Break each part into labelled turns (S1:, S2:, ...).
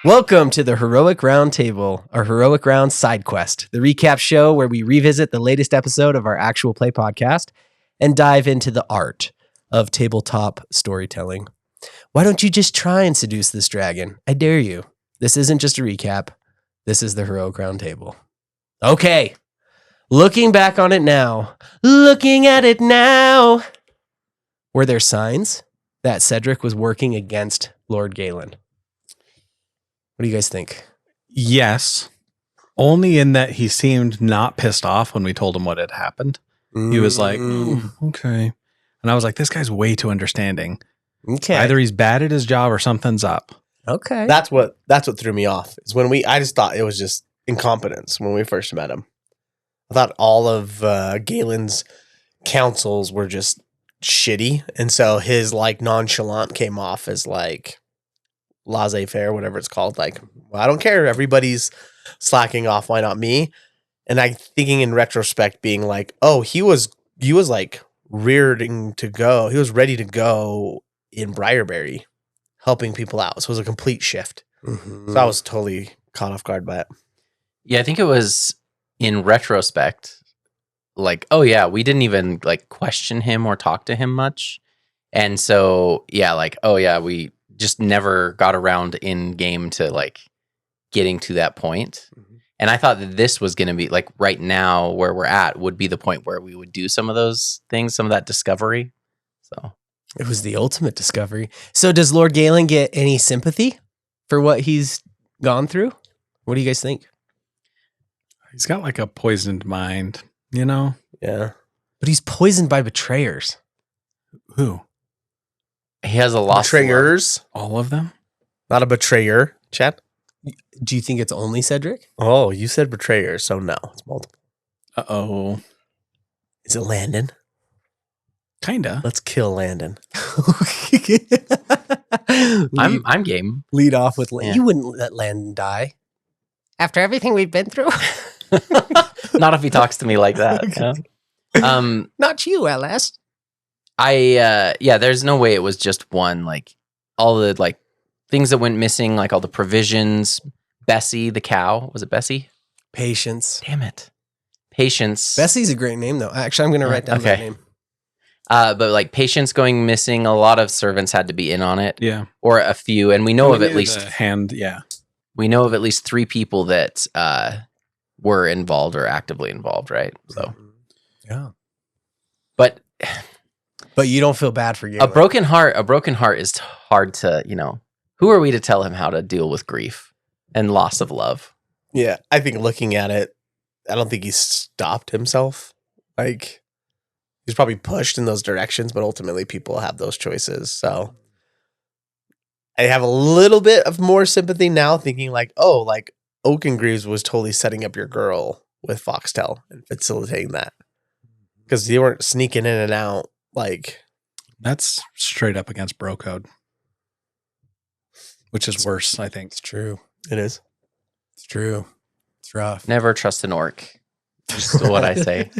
S1: Welcome to the Heroic Roundtable, our Heroic Round Sidequest, the recap show where we revisit the latest episode of our actual play podcast and dive into the art of tabletop storytelling. Why don't you just try and seduce this dragon? I dare you. This isn't just a recap. This is the Heroic Roundtable. Okay. Looking back on it now. Looking at it now. Were there signs that Cedric was working against Lord Galen? What do you guys think?
S2: Yes. Only in that he seemed not pissed off when we told him what had happened. He was like, okay. And I was like, this guy's way too understanding.
S1: Okay.
S2: Either he's bad at his job or something's up.
S1: Okay.
S3: That's what threw me off. Is when I just thought it was just incompetence when we first met him. I thought all of Galen's counsels were just shitty. And so his like nonchalant came off as like laissez-faire, whatever it's called. Like, well, I don't care. Everybody's slacking off. Why not me? And I thinking in retrospect, being like, oh, he was like rearing to go. He was ready to go in Briarberry, helping people out. So it was a complete shift. Mm-hmm. So I was totally caught off guard by it.
S4: Yeah, I think it was in retrospect, like, oh yeah, we didn't even like question him or talk to him much. And so, yeah, like, oh yeah, we just never got around in game to like getting to that point. Mm-hmm. And I thought that this was going to be like right now where we're at would be the point where we would do some of those things, some of that discovery. So
S1: it was the ultimate discovery. So does Lord Galen get any sympathy for what he's gone through? What do you guys think?
S2: He's got like a poisoned mind, you know?
S3: Yeah.
S1: But he's poisoned by betrayers.
S2: Who?
S4: He has a loss.
S3: Betrayers.
S2: All of them?
S3: Not a betrayer, Chet.
S1: Do you think it's only Cedric?
S3: Oh, you said betrayer, so no. It's multiple.
S2: Uh-oh.
S3: Is it Landon?
S2: Kinda.
S3: Let's kill Landon.
S4: I'm game.
S1: Lead off with Landon.
S4: Yeah.
S1: You wouldn't let Landon die. After everything we've been through?
S4: Not if he talks to me like that.
S1: Okay.
S4: Yeah.
S1: Not you, LS.
S4: There's no way it was just one, like all the like things that went missing, like all the provisions. Bessie, the cow. Was it Bessie?
S1: Patience.
S4: Damn it. Patience.
S1: Bessie's a great name, though. Actually, I'm going to write down that name.
S4: But like patience going missing, a lot of servants had to be in on it.
S2: Yeah.
S4: Or a few. And we know of at least we know of at least 3 people that were involved or actively involved, right? So
S1: yeah.
S4: But
S1: you don't feel bad for Galen.
S4: A broken heart is hard to, who are we to tell him how to deal with grief and loss of love?
S3: Yeah, I think looking at it, I don't think he stopped himself. Like, he's probably pushed in those directions, but ultimately people have those choices. So I have a little bit of more sympathy now, thinking like, oh, like Oakengreaves was totally setting up your girl with Foxtel and facilitating that. Because they weren't sneaking in and out. Like,
S2: that's straight up against bro code, which is worse, I think.
S1: It's true.
S3: It is.
S1: It's true. It's rough.
S4: Never trust an orc. Just what I say.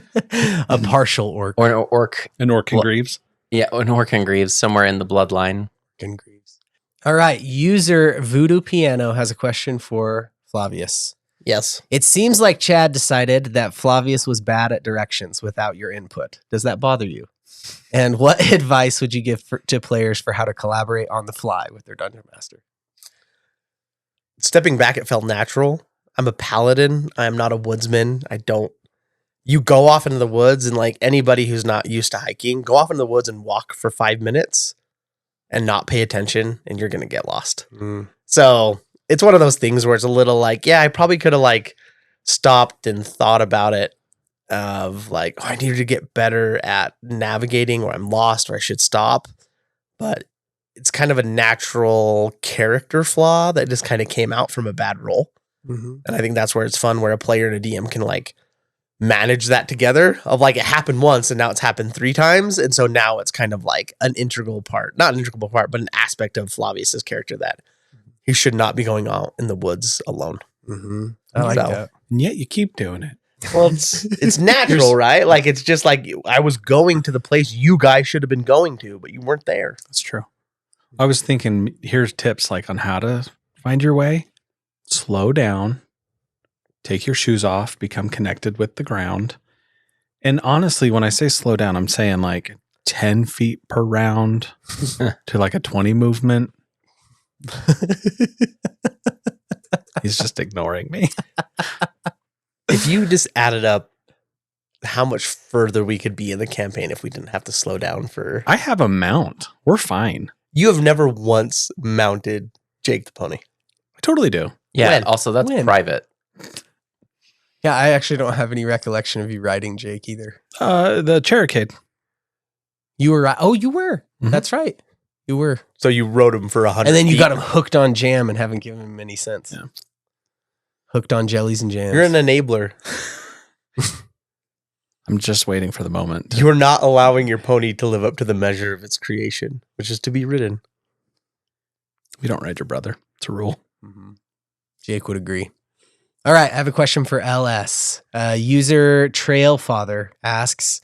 S1: A partial orc.
S4: Or an orc.
S2: An Oakengreaves?
S4: Yeah, an Oakengreaves, somewhere in the bloodline.
S1: Oakengreaves. All right. User Voodoo Piano has a question for Flavius.
S3: Yes.
S1: It seems like Chad decided that Flavius was bad at directions without your input. Does that bother you? And what advice would you give to players for how to collaborate on the fly with their dungeon master?
S3: Stepping back, it felt natural. I'm a paladin. I'm not a woodsman. You go off into the woods, and like anybody who's not used to hiking, go off into the woods and walk for 5 minutes and not pay attention, and you're going to get lost. So it's one of those things where it's a little like, yeah, I probably could have like stopped and thought about it of like, oh, I need to get better at navigating, or I'm lost, or I should stop. But it's kind of a natural character flaw that just kind of came out from a bad roll. Mm-hmm. And I think that's where it's fun, where a player and a DM can like manage that together of like, it happened once and now it's happened 3 times. And so now it's kind of like not an integral part, but an aspect of Flavius's character that he should not be going out in the woods alone.
S1: Mm-hmm. I like that.
S2: And yet you keep doing it.
S3: Well, it's natural, right? Like, it's just like I was going to the place you guys should have been going to, but you weren't there.
S2: That's true. I was thinking, here's tips like on how to find your way. slow down, take your shoes off, become connected with the ground. And honestly, when I say slow down, I'm saying like 10 feet per round to like a 20 movement. He's just ignoring me.
S3: If you just added up how much further we could be in the campaign if we didn't have to slow down for...
S2: I have a mount. We're fine.
S3: You have never once mounted Jake the pony.
S2: I totally do.
S4: Yeah.
S3: When?
S4: Also, that's
S1: When?
S4: private.
S1: Yeah, I actually don't have any recollection of you riding Jake either.
S2: The Cherokee.
S1: You were oh, you were.
S2: Mhm.
S1: That's right. You were.
S3: So you rode him for 100
S1: And then you
S3: feet.
S1: got him hooked on jam and haven't given him any sense.
S2: Yeah.
S1: Hooked on jellies and jams.
S3: You're an enabler.
S2: I'm just waiting for the moment.
S3: You're not allowing your pony to live up to the measure of its creation, which is to be ridden.
S2: You don't ride your brother. It's a rule.
S1: Mhm. Jake would agree. All right, I have a question for LS. User Trailfather asks,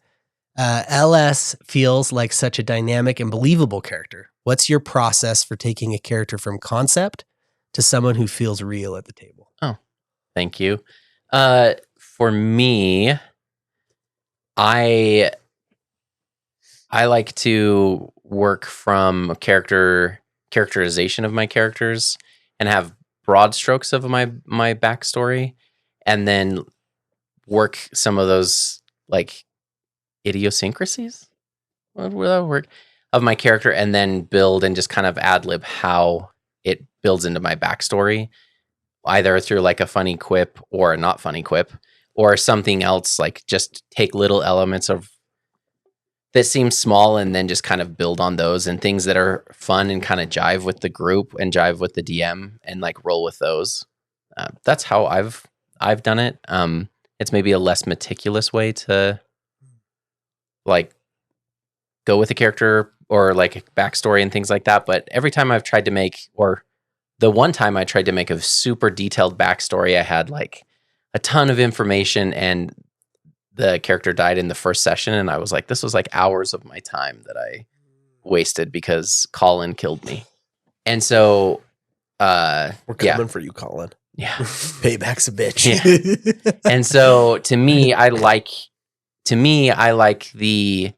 S1: LS feels like such a dynamic and believable character. What's your process for taking a character from concept to someone who feels real at the table?
S4: Thank you. For me, I like to work from characterization of my characters and have broad strokes of my backstory, and then work some of those like idiosyncrasies. What would that work of my character, and then build and just kind of ad lib how it builds into my backstory, either through like a funny quip or a not funny quip or something else, like just take little elements of that seem small and then just kind of build on those, and things that are fun and kind of jive with the group and jive with the DM and like roll with those. That's how I've done it. It's maybe a less meticulous way to like go with a character or like backstory and things like that. But every time I've tried to make, or the one time I tried to make a super detailed backstory, I had like a ton of information and the character died in the first session. And I was like, this was like hours of my time that I wasted because Colin killed me. And so,
S3: We're coming for you, Colin.
S4: yeah.
S3: Payback's a bitch.
S4: Yeah. And so to me, I like the,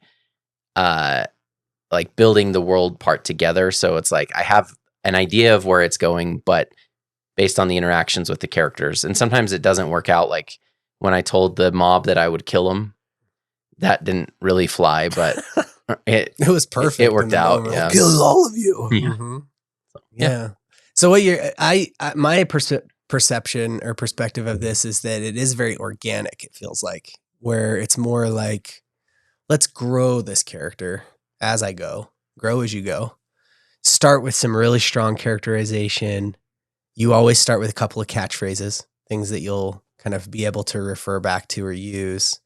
S4: like building the world part together. So it's like, I have an idea of where it's going, but based on the interactions with the characters. And sometimes it doesn't work out. Like when I told the mob that I would kill him, that didn't really fly, but it
S1: was perfect.
S4: It worked
S1: in the
S4: out.
S1: moment.
S4: Yeah.
S3: Kill all of you.
S4: Yeah.
S1: Mhm. Yeah. So what my perception or perspective of this is that it is very organic. It feels like, where it's more like, let's grow this character as I go, grow as you go. Start with some really strong characterization. You always start with a couple of catchphrases, things that you'll kind of be able to refer back to or use.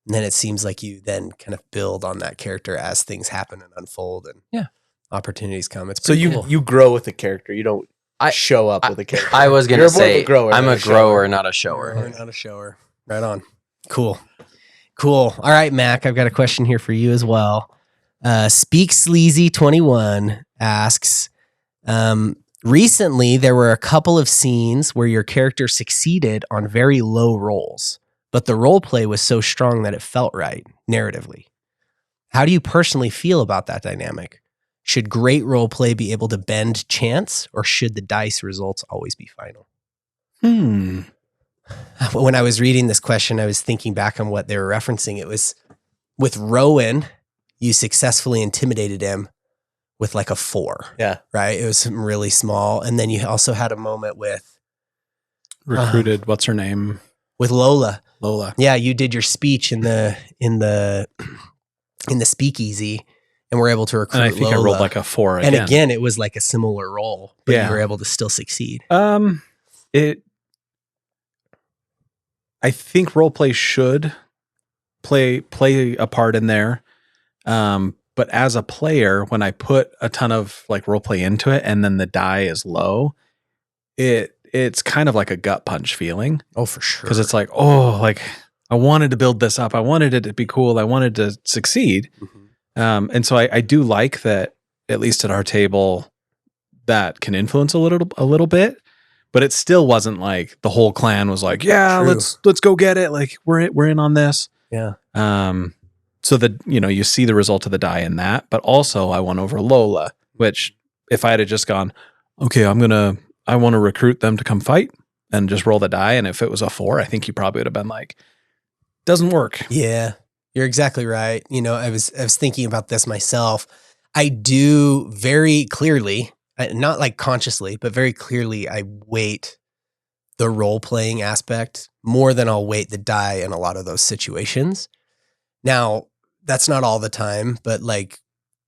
S1: And then it seems like you then kind of build on that character as things happen and unfold and opportunities come. It's
S3: So
S1: pretty
S3: you
S1: cool.
S3: you grow with the character. You don't show up with a character.
S4: I was going to
S3: You're more of a
S4: say,
S3: grower,
S4: I'm
S3: not
S4: a
S3: a shower.
S4: grower, not a shower.
S1: We're not a shower. Right on. Cool. All right, Mac, I've got a question here for you as well. Speak Sleazy 21 asks, recently there were a couple of scenes where your character succeeded on very low rolls, but the role play was so strong that it felt right narratively. How do you personally feel about that dynamic? Should great role play be able to bend chance, or should the dice results always be final? When I was reading this question, I was thinking back on what they were referencing. It was with Rowan, you successfully intimidated him with like a 4.
S3: Yeah.
S1: Right? It was really small. And then you also had a moment with
S2: Recruited. What's her name?
S1: with Lola.
S2: Lola.
S1: Yeah, you did your speech in the speakeasy and were able to recruit
S2: And I think
S1: Lola.
S2: I rolled like a 4
S1: and
S2: again.
S1: again, it was like a similar role, but
S2: Yeah.
S1: you were able to still succeed.
S2: I think roleplay should play a part in there. But as a player, when I put a ton of like roleplay into it and then the die is low, it's kind of like a gut punch feeling.
S1: Oh, for sure.
S2: Because it's like, oh, like I wanted to build this up. I wanted it to be cool. I wanted to succeed.
S1: Mhm.
S2: And so I do like that, at least at our table, that can influence a little bit. but it still wasn't like the whole clan was like, yeah,
S3: True.
S2: let's go get it. Like we're in on this.
S3: Yeah.
S2: So that, you see the result of the die in that, but also I won over Lola, which if I had just gone, okay, I want to recruit them to come fight and just roll the die. And if it was a 4, I think you probably would have been like, doesn't work.
S1: Yeah, you're exactly right. I was thinking about this myself. I do very clearly, not like consciously, but very clearly, I weight the role playing aspect more than I'll weight the die in a lot of those situations. Now, that's not all the time, but like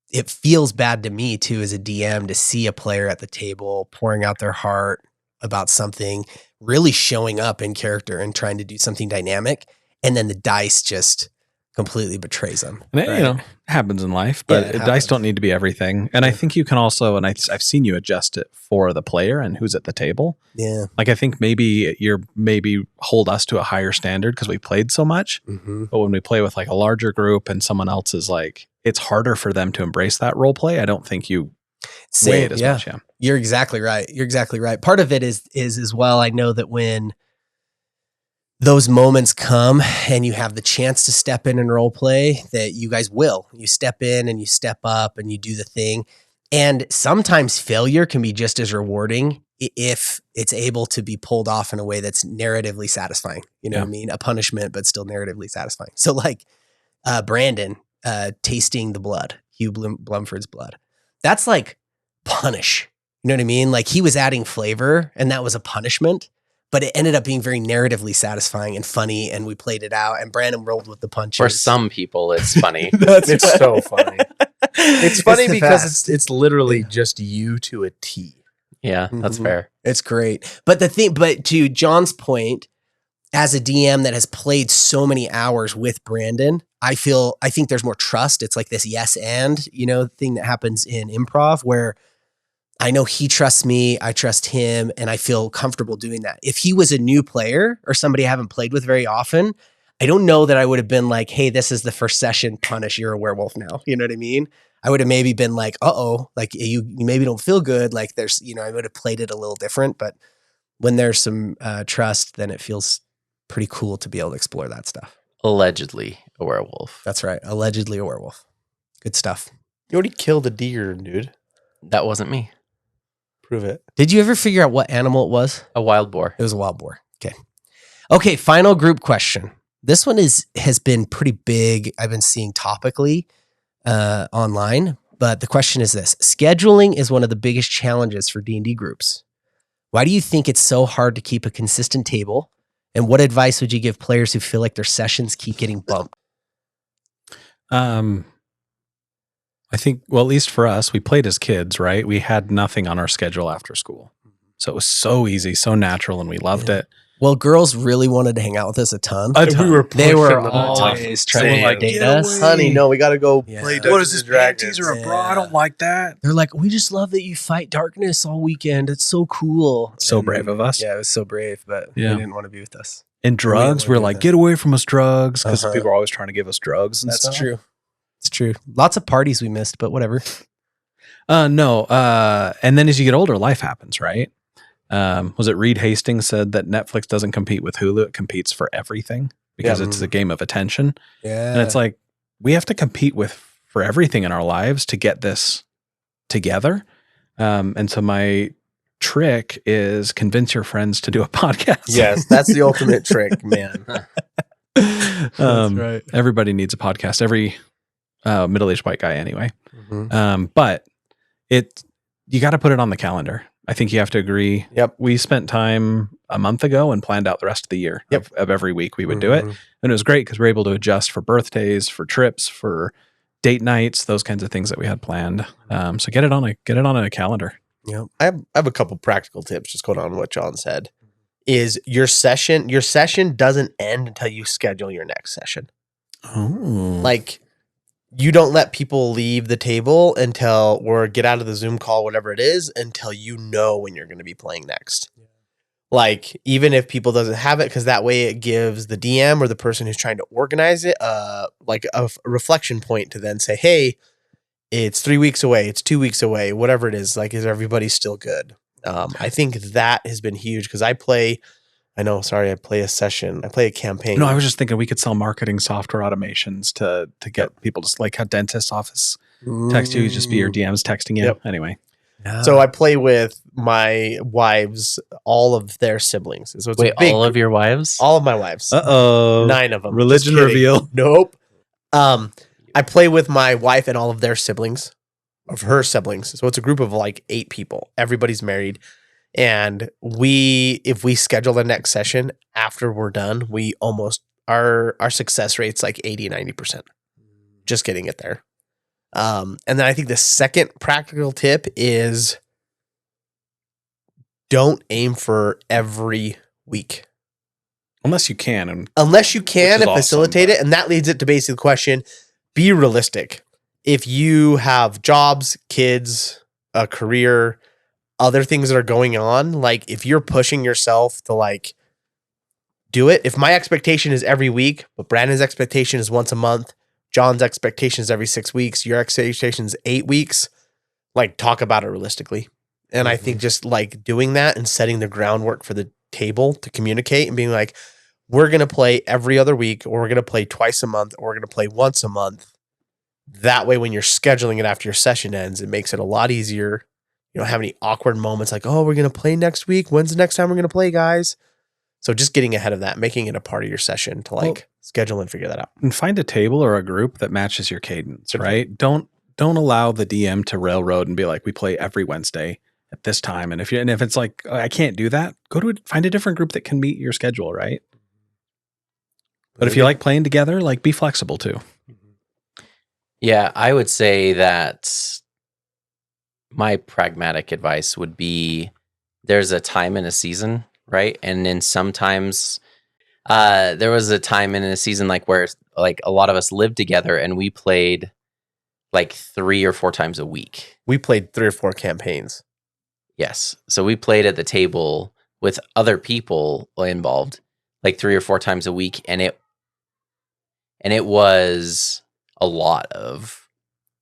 S1: it feels bad to me too as a DM to see a player at the table pouring out their heart about something, really showing up in character and trying to do something dynamic, and then the dice just completely betrays them.
S2: And it, happens in life, but dice don't need to be everything. And I think you can also, and I've seen you adjust it for the player and who's at the table.
S1: Yeah.
S2: Like I think maybe hold us to a higher standard because we played so much.
S1: Mm-hmm.
S2: But when we play with like a larger group and someone else is like, it's harder for them to embrace that role play. I don't think you weigh it as much. Yeah.
S1: You're exactly right. You're exactly right. Part of it is as well, I know that when those moments come and you have the chance to step in and role play, that you guys will. You step in and you step up and you do the thing. And sometimes failure can be just as rewarding if it's able to be pulled off in a way that's narratively satisfying. You know what I mean? A punishment, but still narratively satisfying. So like Brandon tasting the blood, Hugh Blumford's blood. That's like punish. You know what I mean? Like he was adding flavor and that was a punishment. But it ended up being very narratively satisfying and funny, and we played it out, and Brandon rolled with the punches.
S4: For some people, it's funny.
S3: It's so funny. It's funny because
S1: best.
S3: it's literally just you to a T.
S4: Yeah, that's fair.
S1: It's great. But to John's point, as a DM that has played so many hours with Brandon, I think there's more trust. It's like this yes and, thing that happens in improv where I know he trusts me, I trust him, and I feel comfortable doing that. If he was a new player or somebody I haven't played with very often, I don't know that I would have been like, hey, this is the first session, punish, you're a werewolf now. You know what I mean? I would have maybe been like, like you maybe don't feel good. Like there's, I would have played it a little different. But when there's some trust, then it feels pretty cool to be able to explore that stuff.
S4: Allegedly a werewolf.
S1: That's right. Allegedly a werewolf. Good stuff.
S3: You already killed a deer, dude.
S4: That wasn't me.
S3: Prove it.
S1: Did you ever figure out what animal it was?
S4: A wild boar.
S1: It was a wild boar. Okay. Final group question. This one has been pretty big. I've been seeing topically online, but the question is this: scheduling is one of the biggest challenges for D&D groups. Why do you think it's so hard to keep a consistent table? And what advice would you give players who feel like their sessions keep getting bumped?
S2: I think, well, at least for us, we played as kids, right? We had nothing on our schedule after school. So it was so easy, so natural, and we loved it.
S1: Well, girls really wanted to hang out with us a ton.
S3: We were
S1: They were
S3: pushing them
S1: always trying to
S2: like,
S1: date
S2: "Get
S1: us.
S2: away."
S3: Honey, no, we got to go
S1: Yeah.
S3: play
S1: What
S3: Dungeons
S2: What is this,
S3: and Dragons.
S2: panties or a bra?
S1: Yeah.
S2: I don't like that.
S1: They're like, we just love that you fight darkness all weekend. It's so cool.
S2: So
S1: And,
S2: brave of us.
S1: Yeah, it was so brave, but
S2: Yeah.
S1: they didn't want to be with us.
S2: And drugs, we're like, get away from us, drugs, because
S1: Uh-huh.
S2: people are always trying to give us drugs and
S1: That's
S2: stuff.
S1: true. It's true. Lots of parties we missed, but whatever.
S2: No. And then as you get older, life happens, right? Was it Reed Hastings said that Netflix doesn't compete with Hulu? It competes for everything because it's a game of attention.
S1: Yeah.
S2: And it's like, we have to compete for everything in our lives to get this together. And so my trick is convince your friends to do a podcast.
S3: Yes, that's the ultimate trick, man.
S1: right.
S2: Everybody needs a podcast. Every middle-aged white guy anyway.
S1: Mm-hmm.
S2: But you got to put it on the calendar. I think you have to agree.
S3: Yep.
S2: We spent time a month ago and planned out the rest of the year of every week we would do it. And it was great because we're able to adjust for birthdays, for trips, for date nights, those kinds of things that we had planned. So get it on a calendar.
S1: Yep.
S3: I have a couple practical tips just going on with what John said. Is your session doesn't end until you schedule your next session.
S2: Oh.
S3: Like, you don't let people leave the table or get out of the Zoom call, whatever it is, until you know when you're going to be playing next. Yeah. Like, even if people doesn't have it, because that way it gives the DM or the person who's trying to organize it, like a reflection point to then say, hey, it's 3 weeks away, it's 2 weeks away, whatever it is. Like, is everybody still good? I think that has been huge because I play a session. I play a campaign.
S2: No, I was just thinking we could sell marketing software automations to get people to, like how dentist office text you, just be your DMs texting you.
S3: Yep.
S2: Anyway.
S3: So I play with my wives, all of their siblings. So it's
S4: Wait,
S3: a big,
S4: all of your wives?
S3: all of my wives.
S2: Uh-oh.
S3: 9 of them.
S2: Religion
S3: Just kidding.
S2: reveal.
S3: Nope. I play with my wife and all of their siblings, of her siblings. So it's a group of like 8 people. Everybody's married. And if we schedule the next session after we're done, we almost, our success rate's like 80, 90%. Just getting it there. And then I think the second practical tip is don't aim for every week.
S2: Unless you can. And
S3: Unless you can and
S2: awesome,
S3: facilitate it. And that leads it to basically the question, be realistic. If you have jobs, kids, a career, other things that are going on, like if you're pushing yourself to like do it, if my expectation is every week, but Brandon's expectation is once a month, John's expectation is every 6 weeks, your expectation is 8 weeks, like talk about it realistically. And I think just like doing that and setting the groundwork for the table to communicate and being like, we're going to play every other week, or we're going to play twice a month, or we're going to play once a month. That way, when you're scheduling it after your session ends, it makes it a lot easier. You don't have any awkward moments like, oh, we're going to play next week. When's the next time we're going to play, guys? So just getting ahead of that, making it a part of your session to like schedule and figure that out.
S2: And find a table or a group that matches your cadence, right? Don't allow the DM to railroad and be like, we play every Wednesday at this time. And if it's like, oh, I can't do that, find a different group that can meet your schedule, right? But if you like playing together, like be flexible too.
S4: Yeah, I would say that my pragmatic advice would be there's a time in a season, right? And then sometimes there was a time in a season like where like a lot of us lived together and we played like 3 or 4 times a week.
S3: We played 3 or 4 campaigns.
S4: Yes. So we played at the table with other people involved like 3 or 4 times a week, and it was a lot of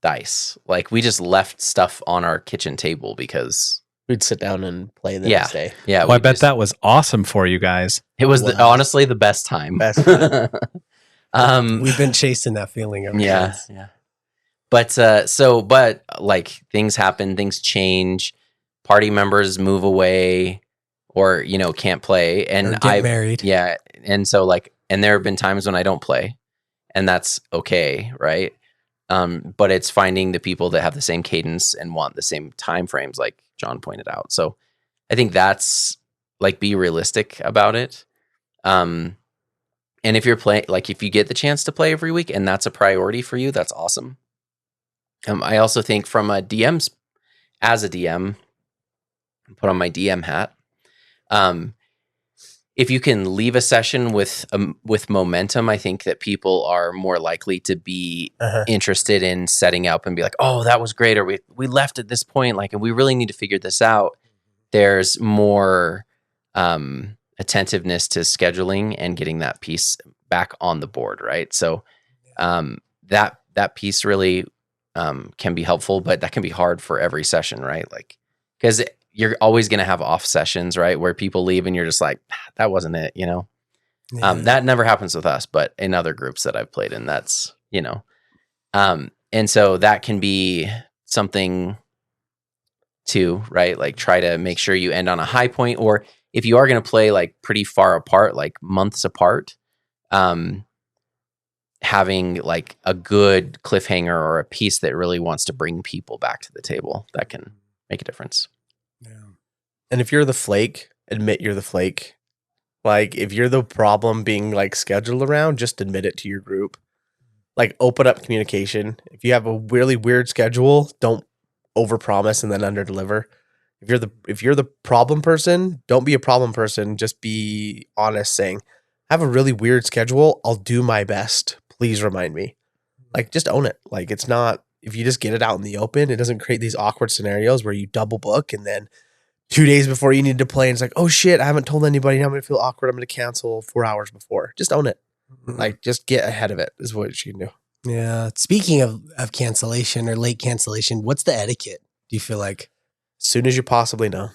S4: dice. Like we just left stuff on our kitchen table because
S3: we'd sit down and play the next day.
S4: Yeah.
S2: Well, I bet that was awesome for you guys.
S4: It was honestly the best time.
S1: We've been chasing that feeling ever since.
S4: Yeah. But like things happen, things change, party members move away or, can't play. And
S1: Or get married.
S4: Yeah. And so and there have been times when I don't play, and that's okay. Right. But it's finding the people that have the same cadence and want the same time frames, like John pointed out. So I think that's like, be realistic about it. And if you're playing, like if you get the chance to play every week and that's a priority for you, that's awesome. I also think from as a DM, put on my DM hat. If you can leave a session with momentum, I think that people are more likely to be interested in setting up and be like, oh, that was great. Or we left at this point, and we really need to figure this out. There's more attentiveness to scheduling and getting that piece back on the board. Right. So that piece really can be helpful, but that can be hard for every session, right? Like, because you're always going to have off sessions, right? Where people leave and you're just like, that wasn't it, Yeah. That never happens with us, but in other groups that I've played in, that's, and so that can be something too, right? Like try to make sure you end on a high point, or if you are going to play like pretty far apart, like months apart, having like a good cliffhanger or a piece that really wants to bring people back to the table, that can make a difference.
S3: Yeah. And if you're the flake, admit you're the flake. Like if you're the problem being like scheduled around, just admit it to your group. Like open up communication. If you have a really weird schedule, don't overpromise and then underdeliver. If you're the problem person, don't be a problem person. Just be honest, saying, I have a really weird schedule. I'll do my best. Please remind me. Like just own it. Like it's not, if you just get it out in the open, it doesn't create these awkward scenarios where you double book and then 2 days before you need to play, and it's like, oh shit, I haven't told anybody. I'm going to feel awkward. I'm going to cancel 4 hours before. Just own it. Like just get ahead of it is what you can do.
S1: Yeah. Speaking of cancellation or late cancellation, what's the etiquette? Do you feel like?
S3: As soon as you possibly know.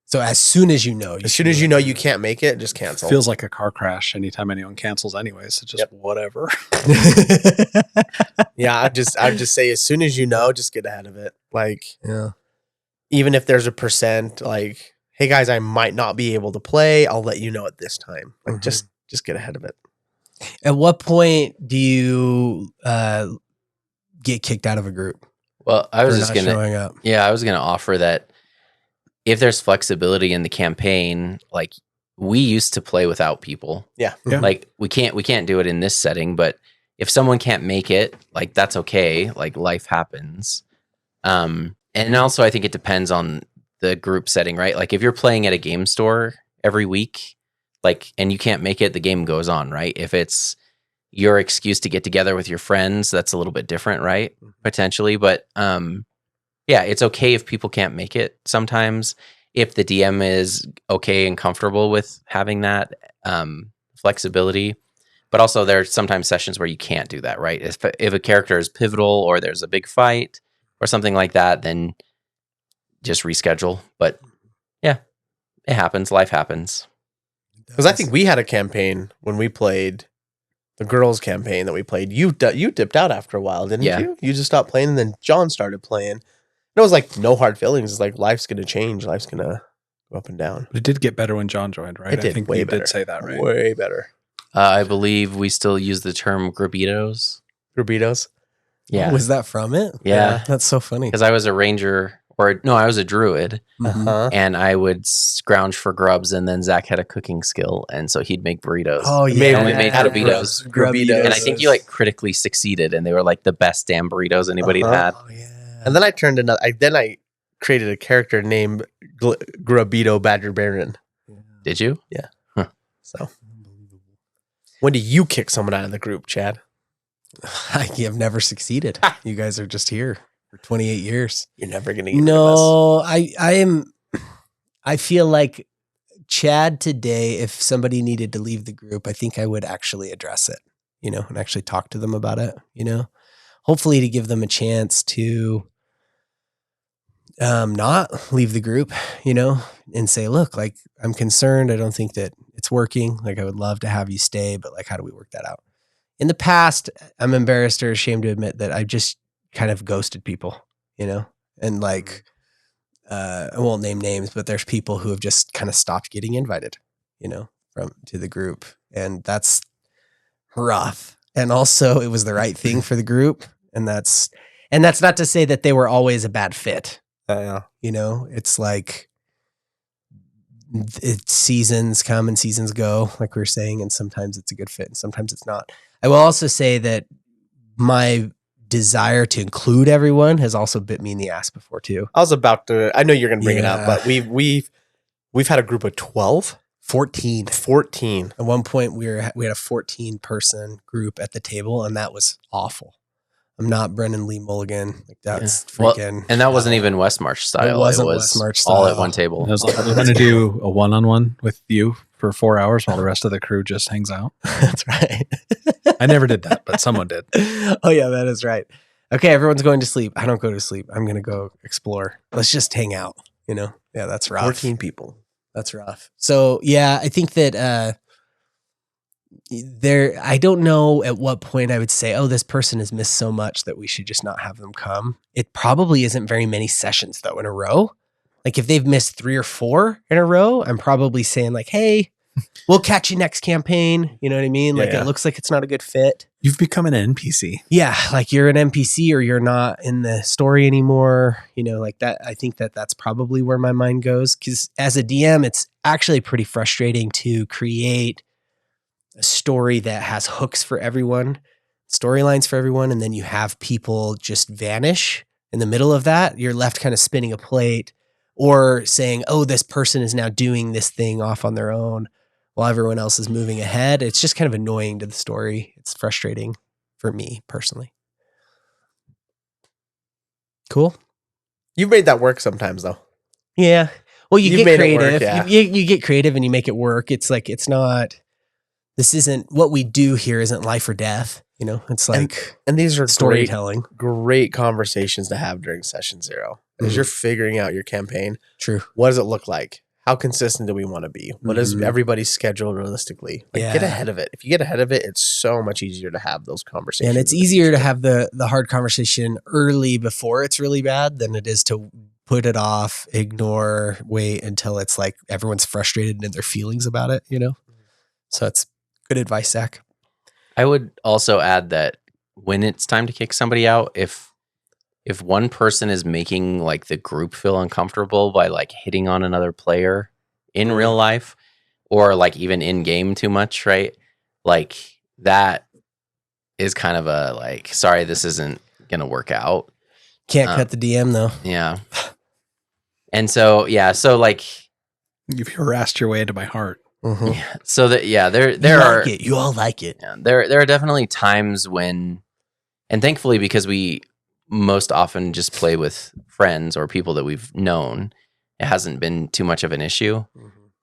S1: So as soon as you know,
S3: As soon as you know you can't make it, just cancel.
S2: Feels like a car crash anytime anyone cancels anyways. So just whatever.
S3: Yeah, I'd just say as soon as you know, just get ahead of it. Like,
S1: yeah.
S3: even if there's a percent, like, hey guys, I might not be able to play. I'll let you know at this time. Like, just get ahead of it.
S1: At what point do you get kicked out of a group?
S4: Well, I was
S1: for
S4: just
S1: not
S4: gonna,
S1: showing up?
S4: I was gonna offer that if there's flexibility in the campaign, like we used to play without people.
S3: Yeah.
S2: Yeah.
S4: Like we can't do it in this setting, but if someone can't make it, like that's okay. Like life happens. And also I think it depends on the group setting, right? Like if you're playing at a game store every week, like, and you can't make it, the game goes on, right? If it's your excuse to get together with your friends, that's a little bit different, right? Potentially. But yeah, it's okay if people can't make it sometimes. If the DM is okay and comfortable with having that flexibility. But also there are sometimes sessions where you can't do that, right? If a character is pivotal or there's a big fight or something like that, then just reschedule. But yeah, it happens. Life happens.
S3: Because I think we had a campaign when we played the girls' campaign that we played. You dipped out after a while, didn't you? You just stopped playing, and then John started playing. And it was like no hard feelings. It's like life's gonna change. Life's gonna go up and down.
S2: But it did get better when John joined, right?
S3: It did
S2: I think
S3: way
S2: you
S3: better.
S2: did say that, right?
S3: Way better.
S4: I believe we still use the term grabitos.
S3: Grabitos.
S4: Yeah.
S1: Oh, was that from it?
S4: Yeah.
S1: That's so funny.
S4: Because I was a ranger, I was a druid,
S3: Uh-huh.
S4: and I would scrounge for grubs, and then Zach had a cooking skill, and so he'd make burritos.
S1: Oh yeah,
S3: Maybe
S4: we made grabitos.
S3: Grabitos.
S4: And I think you like critically succeeded, and they were like the best damn burritos anybody had had.
S1: Oh yeah.
S3: And then I turned another. I created a character named Grabito Badger Baron.
S4: Did you?
S3: So, when do you kick someone out of the group, Chad?
S1: I have never succeeded. You guys are just here for 28 years.
S3: You're never gonna get rid of us.
S1: No, I feel like Chad today, if somebody needed to leave the group, I think I would actually address it, and actually talk to them about it, hopefully to give them a chance to not leave the group, and say, look, like, I'm concerned. I don't think that it's working. Like, I would love to have you stay, but like, how do we work that out? In the past, I'm embarrassed or ashamed to admit that I've just kind of ghosted people, and like, I won't name names, but there's people who have just kind of stopped getting invited, to the group. And that's rough. And also it was the right thing for the group. And that's not to say that they were always a bad fit.
S3: Yeah.
S1: It's like seasons come and seasons go, like we were saying, and sometimes it's a good fit and sometimes it's not. I will also say that my desire to include everyone has also bit me in the ass before too.
S3: I was about to. I know you're going to bring it up,
S1: Yeah.
S3: but we've had a group of 12,
S1: 14.
S3: 14.
S1: At one point, we had a 14-person group at the table, and that was awful. I'm not Brendan Lee Mulligan. Like, that's freaking.
S4: And that wasn't even Westmarch style.
S1: It wasn't
S4: was
S1: Westmarch
S4: all
S1: style.
S4: at one table.
S2: I was like, I'm going to do a one-on-one with you for 4 hours while the rest of the crew just hangs out.
S1: That's right.
S2: I never did that, but someone did.
S1: Oh yeah, that is right. Okay, everyone's going to sleep. I don't go to sleep. I'm going to go explore. Let's just hang out. Yeah, that's rough.
S3: 14 people.
S1: That's rough. So yeah, I think that I don't know at what point I would say, oh, this person has missed so much that we should just not have them come. It probably isn't very many sessions though in a row. Like if they've missed 3 or 4 in a row, I'm probably saying like, hey, we'll catch you next campaign. You know what I mean? Like
S3: Yeah.
S1: it looks like it's not a good fit.
S2: You've become an NPC.
S1: Yeah, like you're an NPC or you're not in the story anymore. Like that. I think that that's probably where my mind goes. Because as a DM, it's actually pretty frustrating to create a story that has hooks for everyone, storylines for everyone, and then you have people just vanish in the middle of that. You're left kind of spinning a plate or saying, oh, this person is now doing this thing off on their own while everyone else is moving ahead. It's just kind of annoying to the story. It's frustrating for me personally. Cool.
S3: You've made that work sometimes though.
S1: Yeah. Well, you
S3: You've
S1: get
S3: made it
S1: creative.
S3: work, yeah.
S1: You get creative and you make it work. It's like, it's not, this isn't what we do here isn't life or death. It's like
S3: And these are
S1: storytelling.
S3: great conversations to have during session 0. As you're figuring out your campaign,
S1: True.
S3: what does it look like? How consistent do we want to be? What is everybody's schedule realistically? Like, get ahead of it. If you get ahead of it, it's so much easier to have those conversations.
S1: And it's easier to have the hard conversation early before it's really bad than it is to put it off, ignore, wait until it's like everyone's frustrated in their feelings about it, you know? So that's good advice, Zach.
S4: I would also add that when it's time to kick somebody out, if one person is making like the group feel uncomfortable by like hitting on another player in real life or like even in game too much, right? Like that is kind of a like, sorry, this isn't going to work out.
S1: Can't cut the DM though.
S4: Yeah. And so, so like
S2: You've harassed your way into my heart.
S4: yeah, so that, there
S1: You
S4: are,
S1: like it. You all like it.
S4: yeah, there are definitely times when, and thankfully because we most often just play with friends or people that we've known, it hasn't been too much of an issue.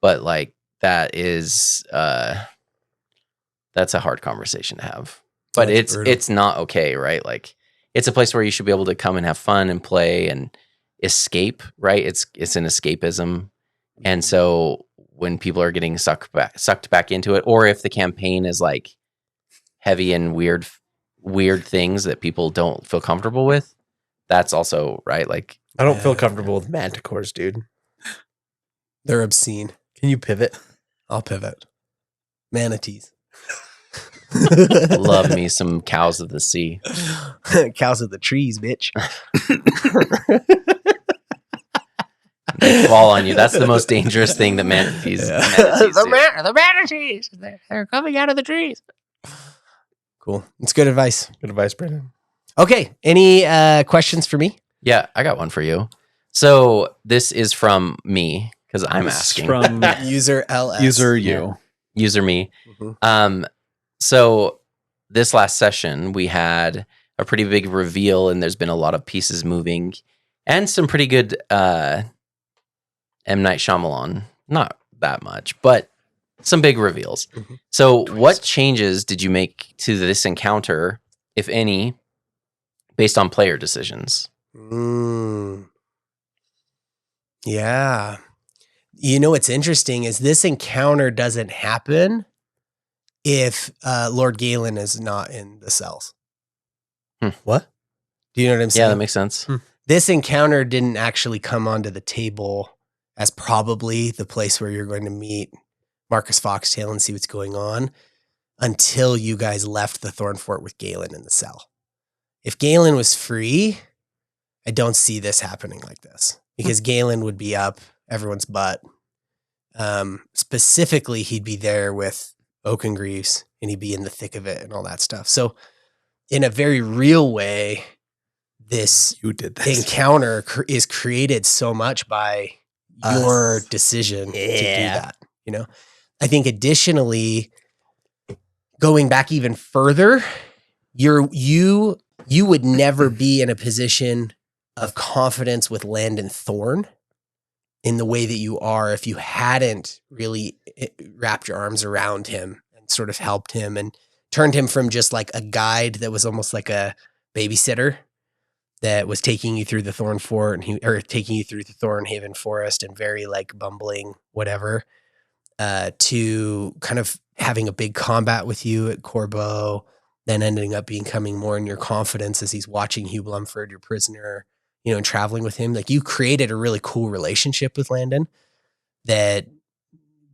S4: But like that is that's a hard conversation to have. But
S1: That's brutal.
S4: it's not okay, right? Like it's a place where you should be able to come and have fun and play and escape, right? It's an escapism. And so when people are getting sucked back into it, or if the campaign is like heavy and weird things that people don't feel comfortable with, that's also right. Like
S3: I don't feel comfortable with manticores, dude.
S1: They're obscene.
S3: Can you pivot?
S1: I'll pivot. Manatees.
S4: love me some cows of the sea.
S1: Cows of the trees, bitch.
S4: They fall on you. That's the most dangerous thing that manatees do.
S1: The manatees. They're coming out of the trees. Cool. It's good advice.
S3: Good advice, Brandon.
S1: Okay. Any questions for me?
S4: Yeah, I got one for you. So this is from me because I'm
S2: This is
S4: asking.
S2: from
S1: User LS.
S2: user you.
S4: User me.
S1: Mhm.
S4: So this last session we had a pretty big reveal, and there's been a lot of pieces moving, and some pretty good M. Night Shyamalan. Not that much, but some big reveals.
S1: Mhm.
S4: So what changes did you make to this encounter, if any, based on player decisions?
S1: Yeah. You know what's interesting is this encounter doesn't happen if Lord Galen is not in the cells.
S3: What?
S1: Do you know what I'm saying?
S4: Yeah, that makes sense.
S1: This encounter didn't actually come onto the table as probably the place where you're going to meet Marcus Foxtail and see what's going on until you guys left the Thorn Fort with Galen in the cell. If Galen was free, I don't see this happening like this because Galen would be up everyone's butt. Specifically, he'd be there with Oakengreaves and he'd be in the thick of it and all that stuff. So in a very real way, this
S2: You did this.
S1: encounter is created so much by your
S3: Us.
S1: decision to do
S3: Yeah.
S1: that. You know, I think additionally, going back even further, you would never be in a position of confidence with Landon Thorn in the way that you are if you hadn't really wrapped your arms around him and sort of helped him and turned him from just like a guide that was almost like a babysitter that was taking you through the Thorn Fort or taking you through the Thornhaven Forest and very like bumbling whatever, to kind of having a big combat with you at Corbeau, then ending up becoming more in your confidence as he's watching Hugh Blumford, your prisoner, you know, and traveling with him. Like you created a really cool relationship with Landon that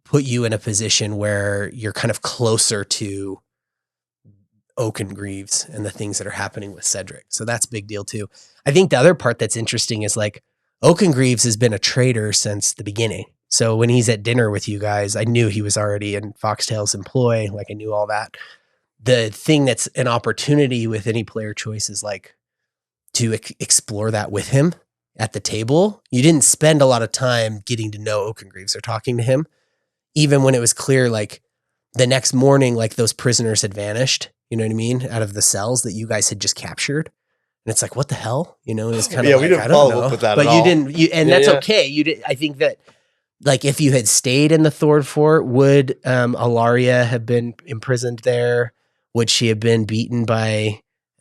S1: put you in a position where you're kind of closer to Oakengreaves and the things that are happening with Cedric. So that's a big deal too. I think the other part that's interesting is like Oakengreaves has been a traitor since the beginning. So when he's at dinner with you guys, I knew he was already in Foxtail's employ. Like I knew all that. The thing that's an opportunity with any player choice is like to explore that with him at the table. You didn't spend a lot of time getting to know Oakengreaves or talking to him, even when it was clear, like the next morning, like those prisoners had vanished, you know what I mean? Out of the cells that you guys had just captured. And it's like, what the hell? You know, it's kind of like,
S3: we didn't
S1: I don't
S3: follow
S1: know.
S3: up with that
S1: but
S3: at
S1: you
S3: all.
S1: didn't, and
S3: Yeah,
S1: that's
S3: yeah.
S1: okay. You did. I think that like if you had stayed in the Thord Fort, would Alaria have been imprisoned there? Would she have been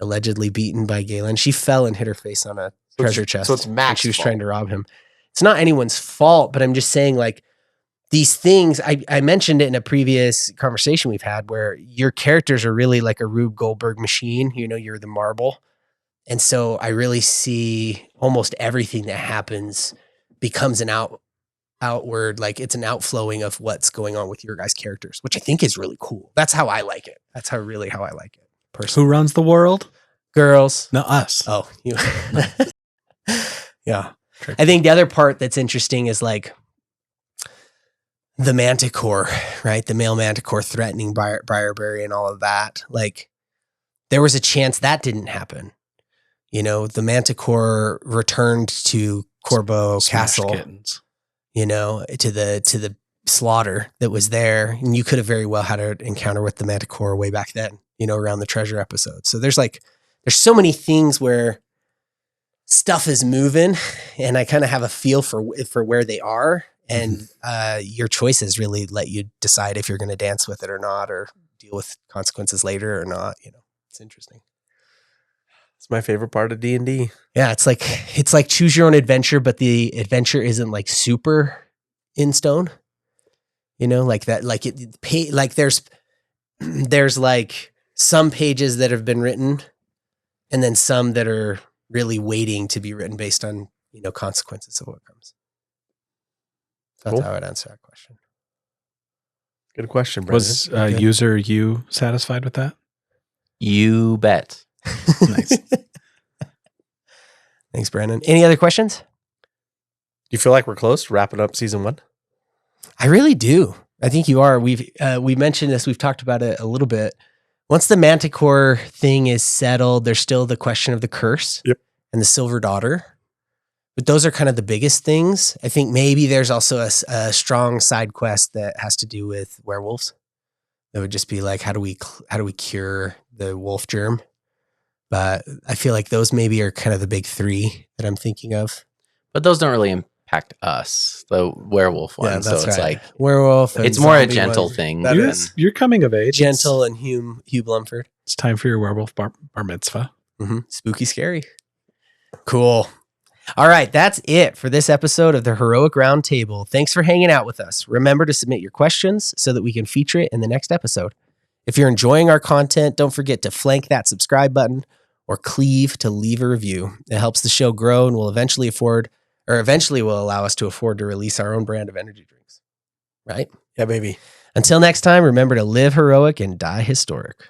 S1: allegedly beaten by Galen? She fell and hit her face on a treasure chest.
S3: So it's
S1: when
S3: Mac's
S1: she was
S3: fault.
S1: trying to rob him. It's not anyone's fault, but I'm just saying like these things, I mentioned it in a previous conversation we've had where your characters are really like a Rube Goldberg machine. You know, you're the marble. And so I really see almost everything that happens becomes an outward, like it's an outflowing of what's going on with your guys' characters, which I think is really cool. That's how I like it. That's how I like it. Personally.
S2: Who runs the world?
S1: Girls.
S2: No, us.
S1: Oh, you. Yeah. I think the other part that's interesting is like the manticore, right? The male manticore threatening Briarberry and all of that. Like there was a chance that didn't happen. You know, the manticore returned to Corbeau Castle,
S2: Kittens.
S1: you know, to the slaughter that was there. And you could have very well had an encounter with the manticore way back then, you know, around the treasure episode. So there's so many things where stuff is moving and I kind of have a feel for where they are. And your choices really let you decide if you're going to dance with it or not, or deal with consequences later or not. You know, it's interesting.
S3: It's my favorite part of D&D.
S1: Yeah, it's like choose your own adventure, but the adventure isn't like super in stone. You know, like that, like there's like some pages that have been written and then some that are really waiting to be written based on, you know, consequences of what comes. That's
S3: Cool.
S1: how I would answer that question.
S3: Good question, Brendan.
S2: Was user you satisfied with that?
S4: You bet.
S2: Nice.
S1: Thanks, Brandon. Any other questions?
S3: Do you feel like we're close to wrapping up season 1?
S1: I really do. I think you are. We mentioned this. We've talked about it a little bit. Once the Manticore thing is settled, there's still the question of the curse and the Silver Daughter. But those are kind of the biggest things. I think maybe there's also a strong side quest that has to do with werewolves. That would just be like, how do we cure the wolf germ? But I feel like those maybe are kind of the big 3 that I'm thinking of.
S4: But those don't really impact us, the werewolf one.
S1: Yeah,
S4: so
S1: that's
S4: it's
S1: right.
S4: like
S1: Werewolf. And
S4: it's more a
S1: zombie
S4: gentle
S1: one.
S4: thing.
S1: That
S4: than-
S1: is.
S2: You're coming of age.
S1: Gentle and Hugh Blumford.
S2: It's time for your werewolf bar mitzvah.
S1: Mm-hmm. Spooky, scary. Cool. All right, that's it for this episode of the Heroic Roundtable. Thanks for hanging out with us. Remember to submit your questions so that we can feature it in the next episode. If you're enjoying our content, don't forget to flank that subscribe button or cleave to leave a review. It helps the show grow and will eventually will allow us to afford to release our own brand of energy drinks. Right?
S3: Yeah, baby.
S1: Until next time, remember to live heroic and die historic.